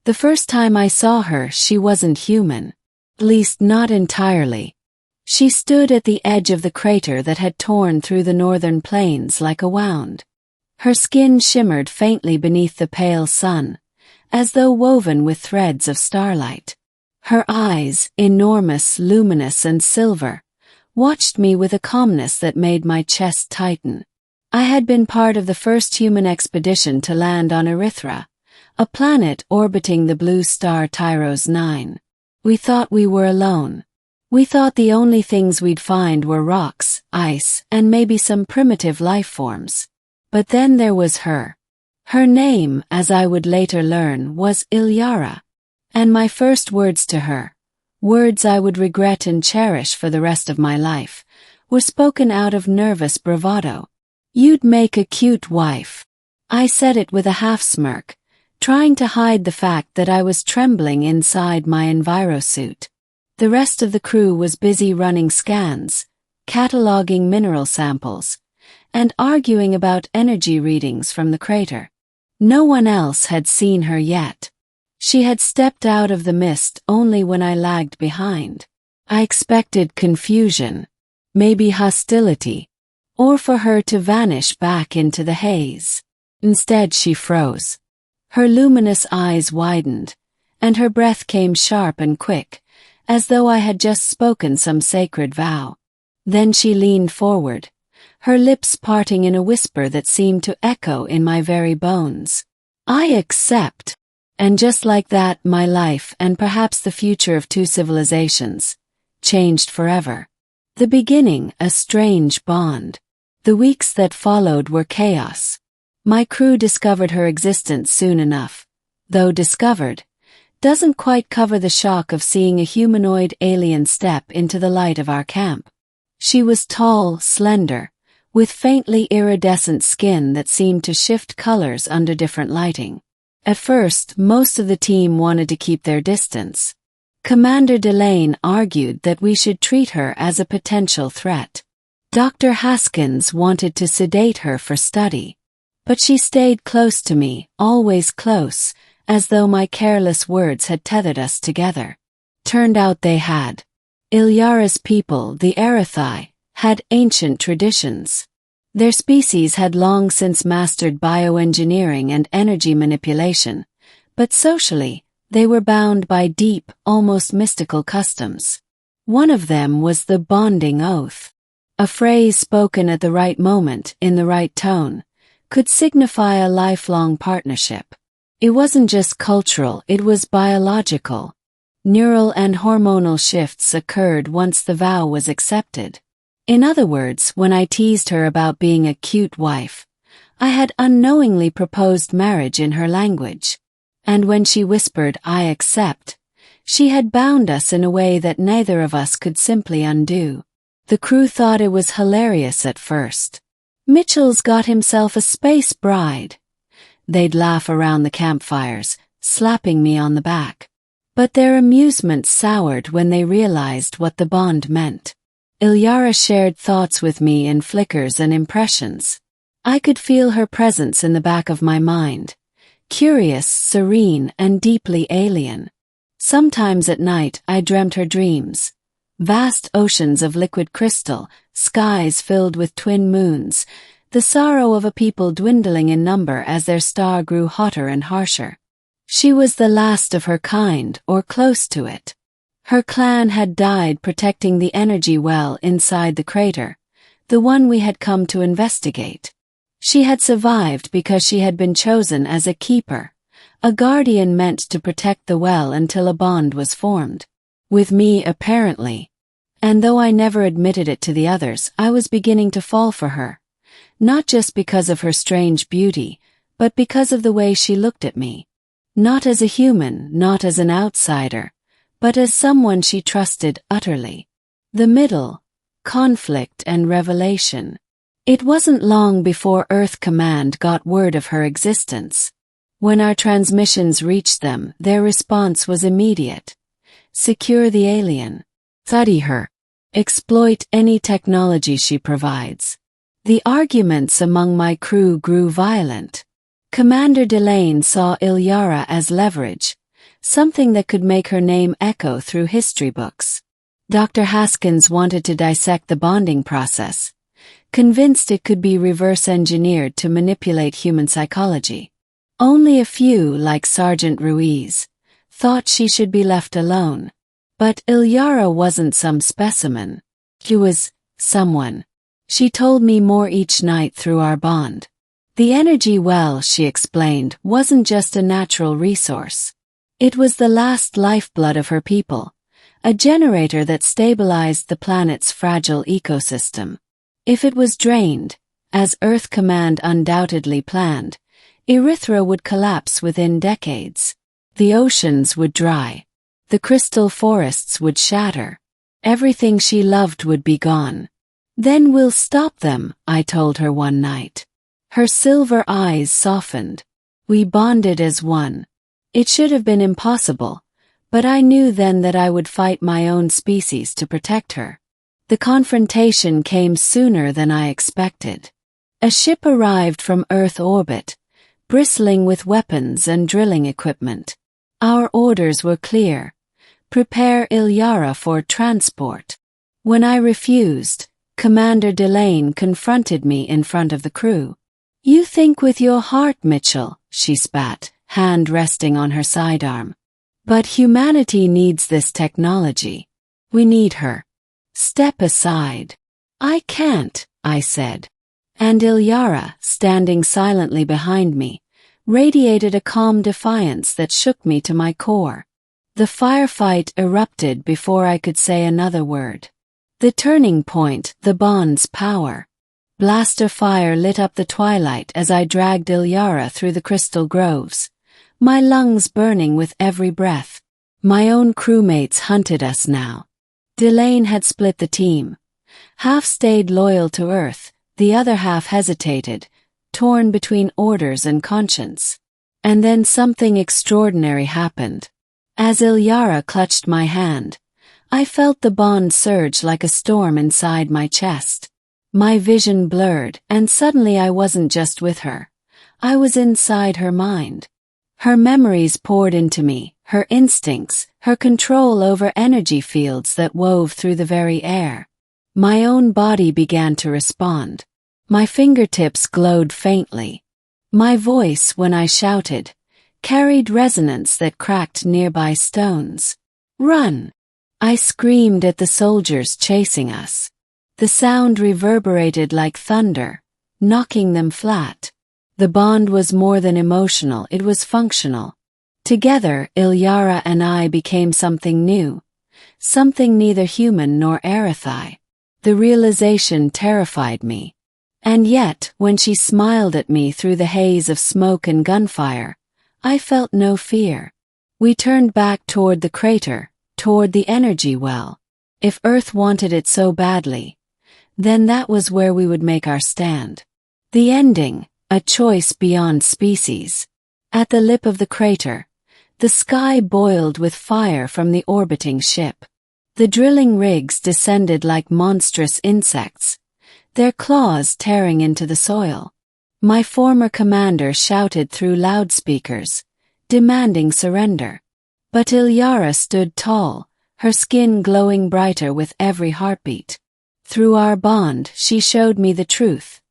The first time I saw her, she wasn't human. At least not entirely. She stood at the edge of the crater that had torn through the northern plains like a wound. Her skin shimmered faintly beneath the pale sun, as though woven with threads of starlight. Her eyes, enormous, luminous and silver, watched me with a calmness that made my chest tighten. I had been part of the first human expedition to land on Erythra, a planet orbiting the blue star Tyros 9. We thought we were alone. We thought the only things we'd find were rocks, ice, and maybe some primitive life forms. But then there was her. Her name, as I would later learn, was Ilyara. And my first words to her, words I would regret and cherish for the rest of my life, were spoken out of nervous bravado. "You'd make a cute wife." I said it with a half-smirk, trying to hide the fact that I was trembling inside my envirosuit. The rest of the crew was busy running scans, cataloging mineral samples, and arguing about energy readings from the crater. No one else had seen her yet. She had stepped out of the mist only when I lagged behind. I expected confusion, maybe hostility, or for her to vanish back into the haze. Instead she froze. Her luminous eyes widened, and her breath came sharp and quick, as though I had just spoken some sacred vow. Then she leaned forward, her lips parting in a whisper that seemed to echo in my very bones. "I accept." And just like that, my life, and perhaps the future of two civilizations, changed forever. The beginning, a strange bond. The weeks that followed were chaos. My crew discovered her existence soon enough, though discovered doesn't quite cover the shock of seeing a humanoid alien step into the light of our camp. She was tall, slender, with faintly iridescent skin that seemed to shift colors under different lighting. At first, most of the team wanted to keep their distance. Commander Delane argued that we should treat her as a potential threat. Dr. Haskins wanted to sedate her for study. But she stayed close to me, always close, as though my careless words had tethered us together. Turned out they had. Ilyara's people, the Erythai, had ancient traditions. Their species had long since mastered bioengineering and energy manipulation, but socially, they were bound by deep, almost mystical customs. One of them was the bonding oath. A phrase spoken at the right moment, in the right tone, could signify a lifelong partnership. It wasn't just cultural, it was biological. Neural and hormonal shifts occurred once the vow was accepted. In other words, when I teased her about being a cute wife, I had unknowingly proposed marriage in her language. And when she whispered, "I accept," she had bound us in a way that neither of us could simply undo. The crew thought it was hilarious at first. "Mitchell's got himself a space bride." They'd laugh around the campfires, slapping me on the back. But their amusement soured when they realized what the bond meant. Ilyara shared thoughts with me in flickers and impressions. I could feel her presence in the back of my mind, curious, serene, and deeply alien. Sometimes at night I dreamt her dreams. Vast oceans of liquid crystal, skies filled with twin moons, the sorrow of a people dwindling in number as their star grew hotter and harsher. She was the last of her kind, or close to it. Her clan had died protecting the energy well inside the crater, the one we had come to investigate. She had survived because she had been chosen as a keeper, a guardian meant to protect the well until a bond was formed. With me, apparently. And though I never admitted it to the others, I was beginning to fall for her. Not just because of her strange beauty, but because of the way she looked at me. Not as a human, not as an outsider, but as someone she trusted utterly. The middle, conflict and revelation. It wasn't long before Earth Command got word of her existence. When our transmissions reached them, their response was immediate. Secure the alien. Study her. Exploit any technology she provides. The arguments among my crew grew violent. Commander Delane saw Ilyara as leverage, something that could make her name echo through history books. Dr. Haskins wanted to dissect the bonding process, convinced it could be reverse-engineered to manipulate human psychology. Only a few, like Sergeant Ruiz, thought she should be left alone. But Ilyara wasn't some specimen. She was someone. She told me more each night through our bond. The energy well, she explained, wasn't just a natural resource. It was the last lifeblood of her people, a generator that stabilized the planet's fragile ecosystem. If it was drained, as Earth Command undoubtedly planned, Erythra would collapse within decades. The oceans would dry. The crystal forests would shatter. Everything she loved would be gone. Then we'll stop them, I told her one night. Her silver eyes softened. We bonded as one. It should have been impossible, but I knew then that I would fight my own species to protect her. The confrontation came sooner than I expected. A ship arrived from Earth orbit, bristling with weapons and drilling equipment. Our orders were clear. Prepare Ilyara for transport. When I refused, Commander Delane confronted me in front of the crew. You think with your heart, Mitchell, she spat, hand resting on her sidearm. But humanity needs this technology. We need her. Step aside. I can't, I said. And Ilyara, standing silently behind me, radiated a calm defiance that shook me to my core. The firefight erupted before I could say another word. The turning point, the bond's power. Blaster fire lit up the twilight as I dragged Ilyara through the crystal groves, my lungs burning with every breath. My own crewmates hunted us now. Delane had split the team. Half stayed loyal to Earth, the other half hesitated, torn between orders and conscience. And then something extraordinary happened. As Ilyara clutched my hand, I felt the bond surge like a storm inside my chest. My vision blurred, and suddenly I wasn't just with her. I was inside her mind. Her memories poured into me, her instincts, her control over energy fields that wove through the very air. My own body began to respond. My fingertips glowed faintly. My voice, when I shouted, carried resonance that cracked nearby stones. Run! I screamed at the soldiers chasing us. The sound reverberated like thunder, knocking them flat. The bond was more than emotional, it was functional. Together, Ilyara and I became something new, something neither human nor Erythai. The realization terrified me. And yet, when she smiled at me through the haze of smoke and gunfire, I felt no fear. We turned back toward the crater, toward the energy well. If Earth wanted it so badly, then that was where we would make our stand. The ending, a choice beyond species. At the lip of the crater, the sky boiled with fire from the orbiting ship. The drilling rigs descended like monstrous insects, their claws tearing into the soil. My former commander shouted through loudspeakers, demanding surrender. But Ilyara stood tall, her skin glowing brighter with every heartbeat. Through our bond, she showed me the truth.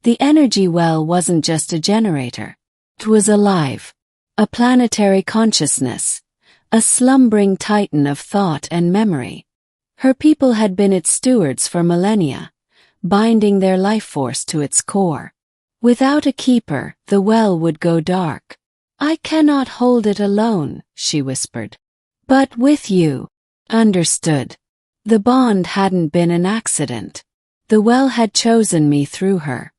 The energy well wasn't just a generator. It was alive. A planetary consciousness. A slumbering titan of thought and memory. Her people had been its stewards for millennia, binding their life force to its core. Without a keeper, the well would go dark. I cannot hold it alone, she whispered. But with you. Understood. The bond hadn't been an accident. The well had chosen me through her.